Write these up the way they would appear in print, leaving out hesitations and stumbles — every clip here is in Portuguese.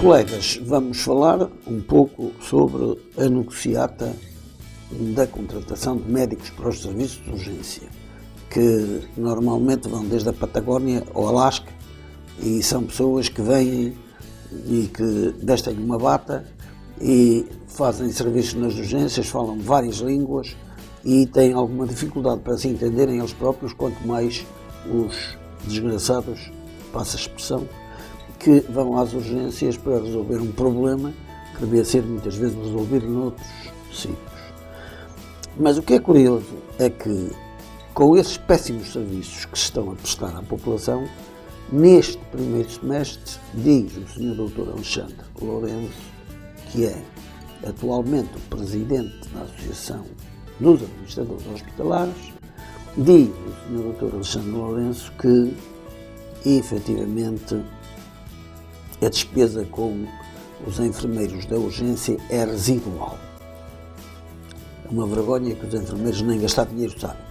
Colegas, vamos falar um pouco sobre a negociata da contratação de médicos para os serviços de urgência, que normalmente vão desde a Patagónia ao Alasca e são pessoas que vêm e que vestem uma bata e fazem serviços nas urgências, falam várias línguas e têm alguma dificuldade para se entenderem eles próprios, quanto mais os desgraçados, passa a expressão, que vão às urgências para resolver um problema que devia ser muitas vezes resolvido noutros sítios. Mas o que é curioso é que, com esses péssimos serviços que se estão a prestar à população, neste primeiro semestre, diz o Sr. Dr. Alexandre Lourenço, que é atualmente o Presidente da Associação dos Administradores Hospitalares, diz o Sr. Dr. Alexandre Lourenço que, efetivamente, a despesa com os enfermeiros da urgência é residual. É uma vergonha que os enfermeiros nem gastar dinheiro sabem.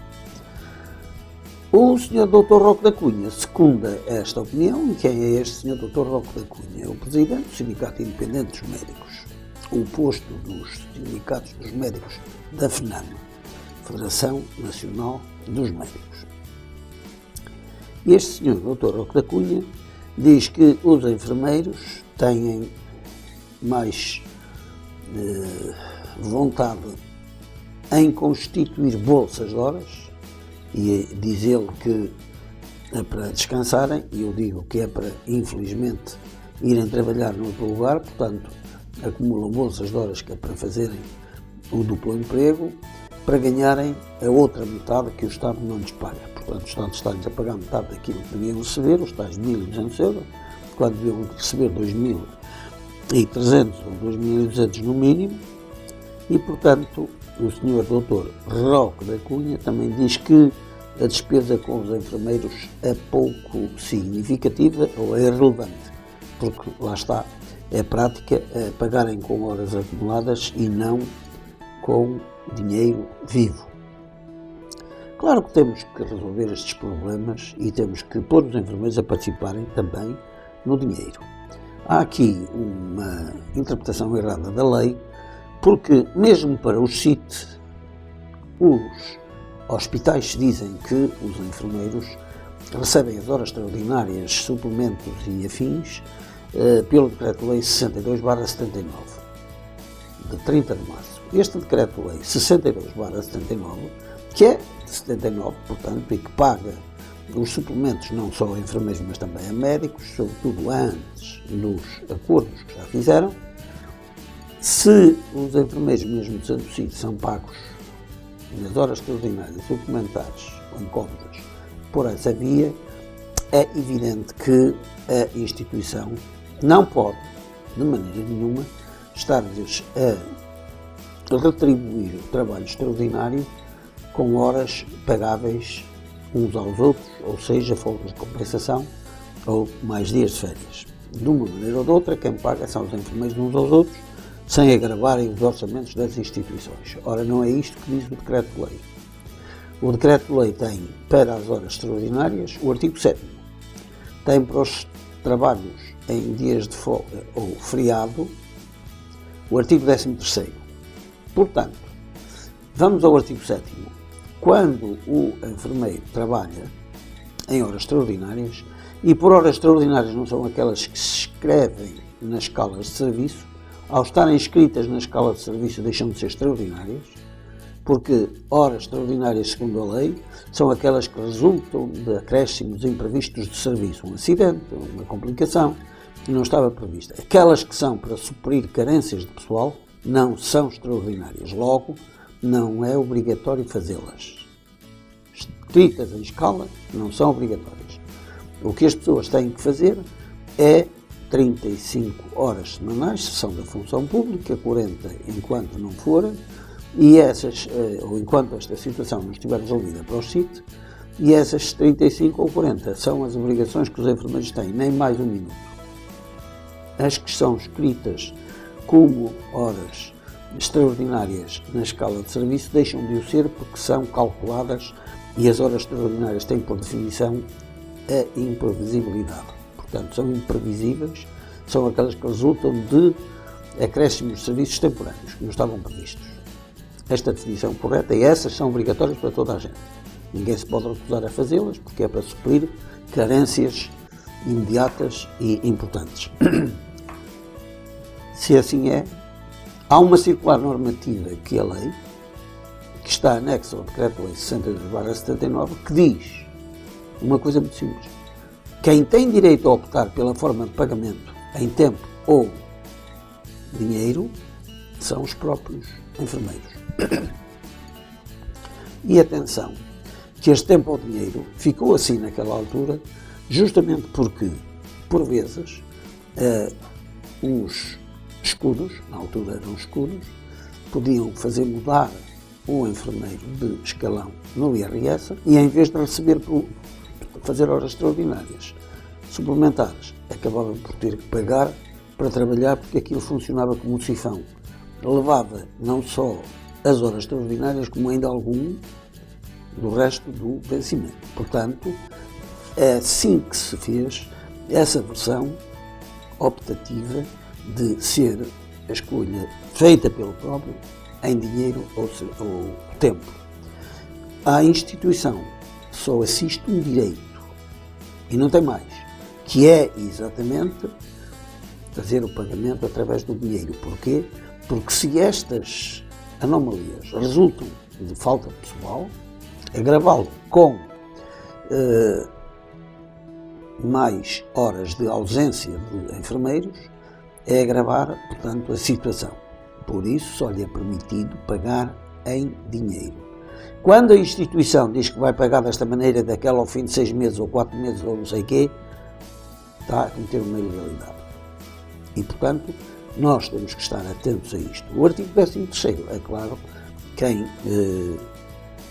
O Sr. Dr. Roque da Cunha secunda esta opinião. E quem é este Sr. Dr. Roque da Cunha? É o Presidente do Sindicato Independente dos Médicos, o posto dos sindicatos dos médicos da FNAM, Federação Nacional dos Médicos. Este Sr. Dr. Roque da Cunha diz que os enfermeiros têm mais vontade em constituir bolsas de horas, e diz ele que é para descansarem, e eu digo que é para, infelizmente, irem trabalhar no outro lugar, portanto, acumulam bolsas de horas que é para fazerem o duplo emprego, para ganharem a outra metade que o Estado não lhes paga. Portanto, o Estado está-lhes a pagar metade daquilo que deviam receber, os tais 1.200 euros, quando deviam receber 2.300 ou 2.200 no mínimo, e, portanto, o Sr. Dr. Roque da Cunha também diz que a despesa com os enfermeiros é pouco significativa ou é irrelevante, porque, lá está, é prática pagarem com horas acumuladas e não com dinheiro vivo. Claro que temos que resolver estes problemas e temos que pôr os enfermeiros a participarem também no dinheiro. Há aqui uma interpretação errada da lei, porque mesmo para os CIT, os hospitais dizem que os enfermeiros recebem as horas extraordinárias, suplementos e afins pelo Decreto-Lei 62/79, de 30 de março. Este Decreto-Lei 62/79, que é de 79, portanto, e que paga os suplementos não só a enfermeiros, mas também a médicos, sobretudo antes dos acordos que já fizeram. Se os enfermeiros, mesmo sendo CIT, são pagos nas horas extraordinárias, suplementares ou incómodas por essa via, é evidente que a instituição não pode, de maneira nenhuma, estar-lhes a retribuir o trabalho extraordinário com horas pagáveis uns aos outros, ou seja, folgas de compensação ou mais dias de férias. De uma maneira ou de outra, quem paga são os enfermeiros uns aos outros, sem agravarem os orçamentos das instituições. Ora, não é isto que diz o Decreto-Lei. O Decreto-Lei tem, para as horas extraordinárias, o artigo 7º. Tem para os trabalhos em dias de folga ou feriado, o artigo 13º. Portanto, vamos ao artigo 7º. Quando o enfermeiro trabalha em horas extraordinárias, e por horas extraordinárias não são aquelas que se escrevem nas escalas de serviço, ao estarem escritas na escala de serviço deixam de ser extraordinárias, porque horas extraordinárias, segundo a lei, são aquelas que resultam de acréscimos imprevistos de serviço, um acidente, uma complicação que não estava prevista. Aquelas que são para suprir carências de pessoal não são extraordinárias, logo não é obrigatório fazê-las. Escritas em escala não são obrigatórias. O que as pessoas têm que fazer é 35 horas semanais, se são da função pública, 40 enquanto não forem, e essas, ou enquanto esta situação não estiver resolvida para o CIT, e essas 35 ou 40 são as obrigações que os enfermeiros têm, nem mais um minuto. As que são escritas como horas extraordinárias na escala de serviço deixam de o ser porque são calculadas e as horas extraordinárias têm por definição a imprevisibilidade. Portanto, são imprevisíveis, são aquelas que resultam de acréscimos de serviços temporâneos que não estavam previstos. Esta definição correta e essas são obrigatórias para toda a gente. Ninguém se pode recusar a fazê-las porque é para suprir carências imediatas e importantes. Se assim é, há uma circular normativa que a lei, que está anexa ao Decreto-Lei 62/79, que diz uma coisa muito simples. Quem tem direito a optar pela forma de pagamento em tempo ou dinheiro são os próprios enfermeiros. E atenção, que este tempo ou dinheiro ficou assim naquela altura justamente porque, por vezes, os escudos, na altura eram escudos, podiam fazer mudar o enfermeiro de escalão no IRS e, em vez de receber por fazer horas extraordinárias suplementares, acabavam por ter que pagar para trabalhar porque aquilo funcionava como um sifão. Levava não só as horas extraordinárias, como ainda algum do resto do vencimento. Portanto, é assim que se fez essa versão optativa de ser a escolha feita pelo próprio em dinheiro ou tempo. A instituição só assiste um direito e não tem mais, que é exatamente fazer o pagamento através do dinheiro. Porquê? Porque se estas anomalias resultam de falta de pessoal, agravá-lo com mais horas de ausência de enfermeiros é agravar, portanto, a situação. Por isso, só lhe é permitido pagar em dinheiro. Quando a instituição diz que vai pagar desta maneira, daquela ao fim de 6 meses ou 4 meses ou não sei o quê, está a cometer uma ilegalidade. E, portanto, nós temos que estar atentos a isto. O artigo 13º, é claro, quem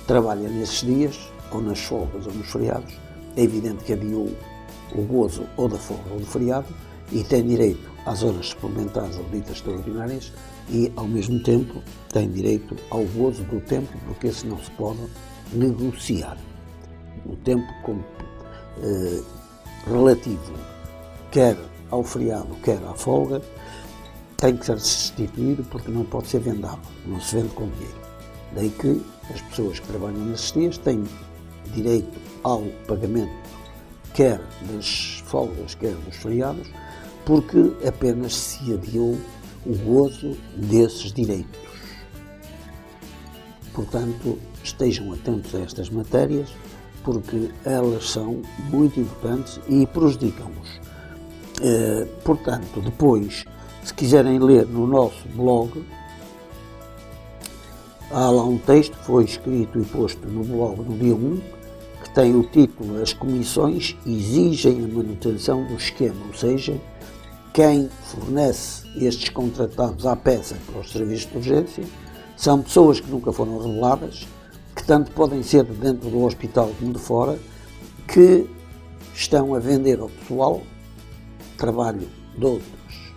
trabalha nesses dias, ou nas folgas ou nos feriados, é evidente que adiou o gozo ou da folga ou do feriado e tem direito às horas suplementares ou ditas extraordinárias e, ao mesmo tempo, tem direito ao gozo do tempo, porque esse não se pode negociar. O tempo como relativo, quer ao feriado, quer à folga, tem que ser substituído porque não pode ser vendável, não se vende com dinheiro. Daí que as pessoas que trabalham nesses dias têm direito ao pagamento quer das folgas, quer dos feriados, porque apenas se adiou o gozo desses direitos. Portanto, estejam atentos a estas matérias, porque elas são muito importantes e prejudicam-nos. Portanto, depois, se quiserem ler no nosso blog, há lá um texto que foi escrito e posto no blog no dia 1, que tem o título "As comissões exigem a manutenção do esquema", ou seja, quem fornece estes contratados à peça para os serviços de urgência são pessoas que nunca foram reveladas, que tanto podem ser de dentro do hospital como de fora, que estão a vender ao pessoal trabalho de outros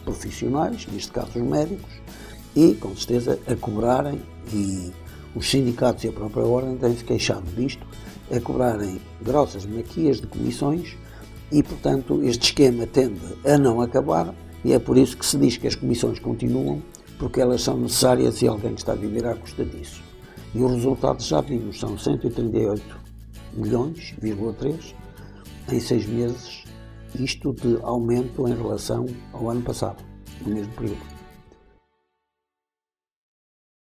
profissionais, neste caso os médicos, e com certeza a cobrarem, e os sindicatos e a própria ordem têm-se queixado disto, a cobrarem grossas maquias de comissões e, portanto, este esquema tende a não acabar e é por isso que se diz que as comissões continuam, porque elas são necessárias e alguém está a viver à custa disso. E os resultados já vimos, são 138 milhões,3 em 6 meses, isto de aumento em relação ao ano passado, no mesmo período.